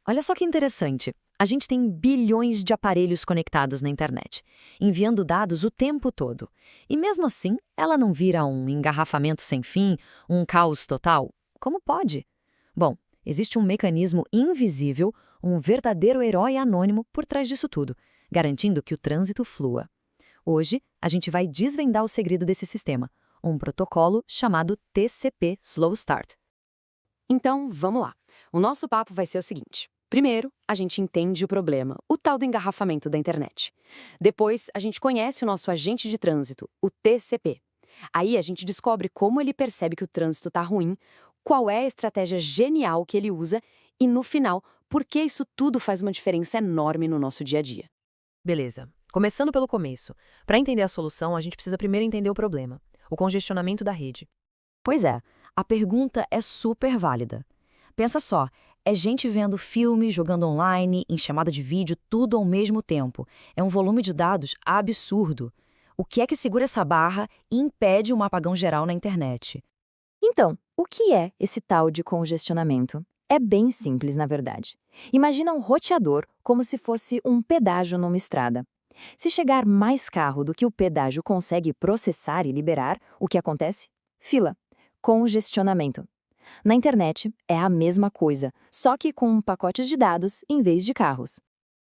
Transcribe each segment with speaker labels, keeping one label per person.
Speaker 1: Olha só que interessante. A gente tem bilhões de aparelhos conectados na internet, enviando dados o tempo todo. E mesmo assim, ela não vira um engarrafamento sem fim, um caos total? Como pode? Bom, existe um mecanismo invisível, um verdadeiro herói anônimo por trás disso tudo, garantindo que o trânsito flua. Hoje, a gente vai desvendar o segredo desse sistema, um protocolo chamado TCP Slow Start.
Speaker 2: Então, vamos lá. O nosso papo vai ser o seguinte. Primeiro, a gente entende o problema, o tal do engarrafamento da internet. Depois, a gente conhece o nosso agente de trânsito, o TCP. Aí a gente descobre como ele percebe que o trânsito está ruim, qual é a estratégia genial que ele usa e, no final, por que isso tudo faz uma diferença enorme no nosso dia a dia.
Speaker 3: Beleza. Começando pelo começo. Para entender a solução, a gente precisa primeiro entender o problema, o congestionamento da rede.
Speaker 1: Pois é, a pergunta é super válida. Pensa só, é gente vendo filme, jogando online, em chamada de vídeo, tudo ao mesmo tempo. É um volume de dados absurdo. O que é que segura essa barra e impede um apagão geral na internet?
Speaker 4: Então, o que é esse tal de congestionamento? É bem simples, na verdade. Imagina um roteador como se fosse um pedágio numa estrada. Se chegar mais carro do que o pedágio consegue processar e liberar, o que acontece? Fila. Congestionamento. Na internet, é a mesma coisa, só que com pacotes de dados em vez de carros.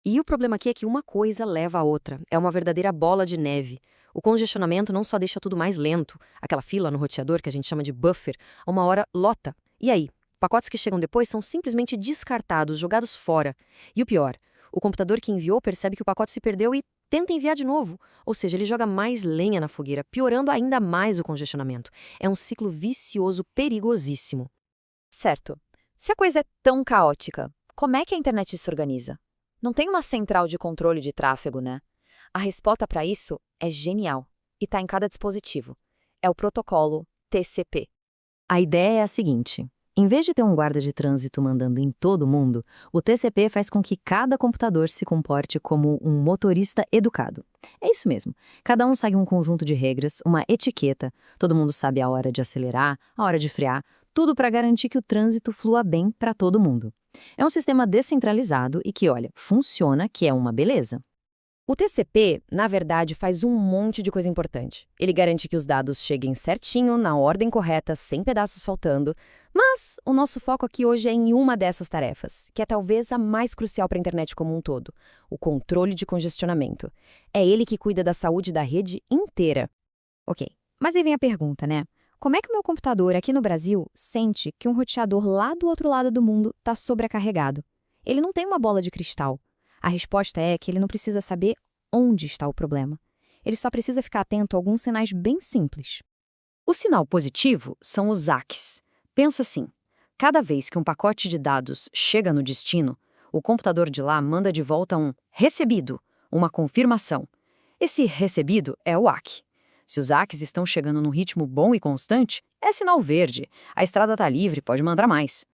Speaker 2: E o problema aqui é que uma coisa leva a outra. É uma verdadeira bola de neve. O congestionamento não só deixa tudo mais lento, aquela fila no roteador que a gente chama de buffer, a uma hora lota. E aí? Pacotes que chegam depois são simplesmente descartados, jogados fora. E o pior, o computador que enviou percebe que o pacote se perdeu e tenta enviar de novo. Ou seja, ele joga mais lenha na fogueira, piorando ainda mais o congestionamento. É um ciclo vicioso perigosíssimo.
Speaker 4: Certo. Se a coisa é tão caótica, como é que a internet se organiza? Não tem uma central de controle de tráfego, né? A resposta para isso é genial e está em cada dispositivo. É o protocolo TCP.
Speaker 1: A ideia é a seguinte: em vez de ter um guarda de trânsito mandando em todo mundo, o TCP faz com que cada computador se comporte como um motorista educado. É isso mesmo. Cada um segue um conjunto de regras, uma etiqueta, todo mundo sabe a hora de acelerar, a hora de frear, tudo para garantir que o trânsito flua bem para todo mundo. É um sistema descentralizado e que, olha, funciona, que é uma beleza.
Speaker 2: O TCP, na verdade, faz um monte de coisa importante. Ele garante que os dados cheguem certinho, na ordem correta, sem pedaços faltando. Mas o nosso foco aqui hoje é em uma dessas tarefas, que é talvez a mais crucial para a internet como um todo: o controle de congestionamento. É ele que cuida da saúde da rede inteira.
Speaker 4: Ok, mas aí vem a pergunta, né? Como é que o meu computador aqui no Brasil sente que um roteador lá do outro lado do mundo está sobrecarregado? Ele não tem uma bola de cristal. A resposta é que ele não precisa saber onde está o problema. Ele só precisa ficar atento a alguns sinais bem simples.
Speaker 2: O sinal positivo são os ACKs. Pensa assim: cada vez que um pacote de dados chega no destino, o computador de lá manda de volta um recebido, uma confirmação. Esse recebido é o ACK. Se os ACKs estão chegando num ritmo bom e constante, é sinal verde. A estrada está livre, pode mandar mais.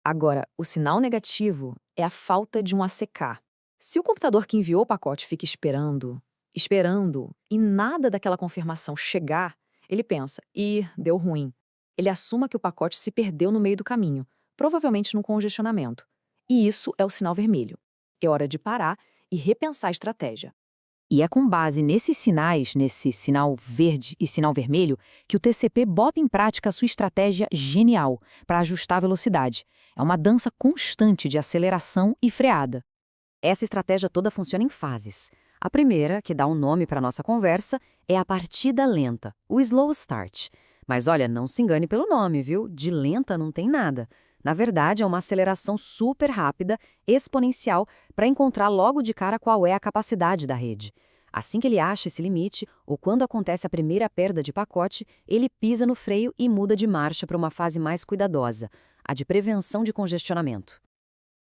Speaker 4: Agora, o sinal negativo é a falta de um ACK. Se o computador que enviou o pacote fica esperando, e nada daquela confirmação chegar, ele pensa, deu ruim. Ele assuma que o pacote se perdeu no meio do caminho, provavelmente num congestionamento. E isso é o sinal vermelho. É hora de parar e repensar a estratégia.
Speaker 1: E é com base nesses sinais, nesse sinal verde e sinal vermelho, que o TCP bota em prática a sua estratégia genial para ajustar a velocidade. É uma dança constante de aceleração e freada.
Speaker 2: Essa estratégia toda funciona em fases. A primeira, que dá um nome para a nossa conversa, é a partida lenta, o slow start. Mas olha, não se engane pelo nome, viu? De lenta não tem nada. Na verdade, é uma aceleração super rápida, exponencial, para encontrar logo de cara qual é a capacidade da rede. Assim que ele acha esse limite, ou quando acontece a primeira perda de pacote, ele pisa no freio e muda de marcha para uma fase mais cuidadosa, a de prevenção de congestionamento.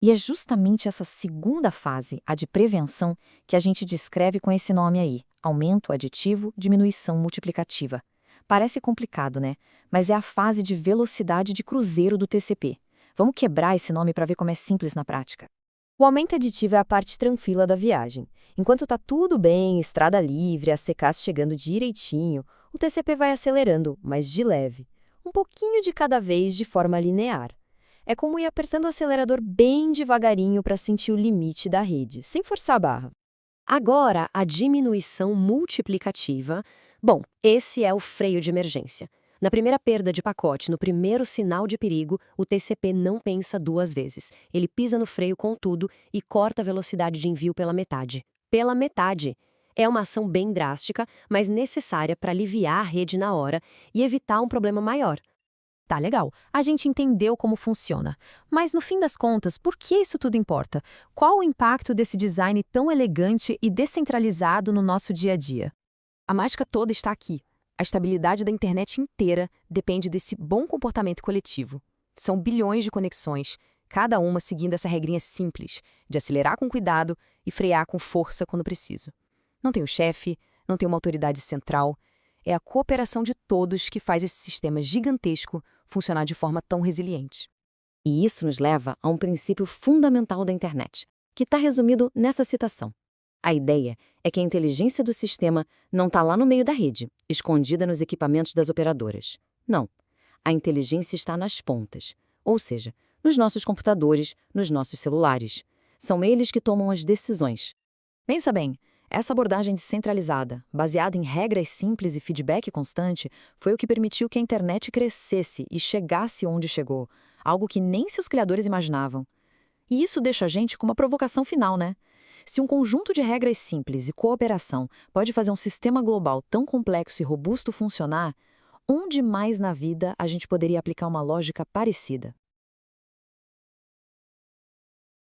Speaker 4: E é justamente essa segunda fase, a de prevenção, que a gente descreve com esse nome aí: aumento aditivo, diminuição multiplicativa. Parece complicado, né? Mas é a fase de velocidade de cruzeiro do TCP. Vamos quebrar esse nome para ver como é simples na prática. O aumento aditivo é a parte tranquila da viagem. Enquanto está tudo bem, estrada livre, as CKs chegando direitinho, o TCP vai acelerando, mas de leve. Um pouquinho de cada vez de forma linear.
Speaker 3: É como ir apertando o acelerador bem devagarinho para sentir o limite da rede, sem forçar a barra.
Speaker 5: Agora, a diminuição multiplicativa. Bom, esse é o freio de emergência. Na primeira perda de pacote, no primeiro sinal de perigo, o TCP não pensa duas vezes. Ele pisa no freio com tudo e corta a velocidade de envio pela metade. Pela metade! É uma ação bem drástica, mas necessária para aliviar a rede na hora e evitar um problema maior.
Speaker 3: Tá, legal. A gente entendeu como funciona. Mas, no fim das contas, por que isso tudo importa? Qual o impacto desse design tão elegante e descentralizado no nosso dia a dia? A mágica toda está aqui. A estabilidade da internet inteira depende desse bom comportamento coletivo. São bilhões de conexões, cada uma seguindo essa regrinha simples, de acelerar com cuidado e frear com força quando preciso. Não tem o chefe, não tem uma autoridade central. É a cooperação de todos que faz esse sistema gigantesco funcionar de forma tão resiliente.
Speaker 2: E isso nos leva a um princípio fundamental da internet, que está resumido nessa citação. A ideia é que a inteligência do sistema não está lá no meio da rede, escondida nos equipamentos das operadoras. Não. A inteligência está nas pontas, ou seja, nos nossos computadores, nos nossos celulares. São eles que tomam as decisões.
Speaker 4: Pensa bem, essa abordagem descentralizada, baseada em regras simples e feedback constante, foi o que permitiu que a internet crescesse e chegasse onde chegou, algo que nem seus criadores imaginavam. E isso deixa a gente com uma provocação final, né? Se um conjunto de regras simples e cooperação pode fazer um sistema global tão complexo e robusto funcionar, onde mais na vida a gente poderia aplicar uma lógica parecida?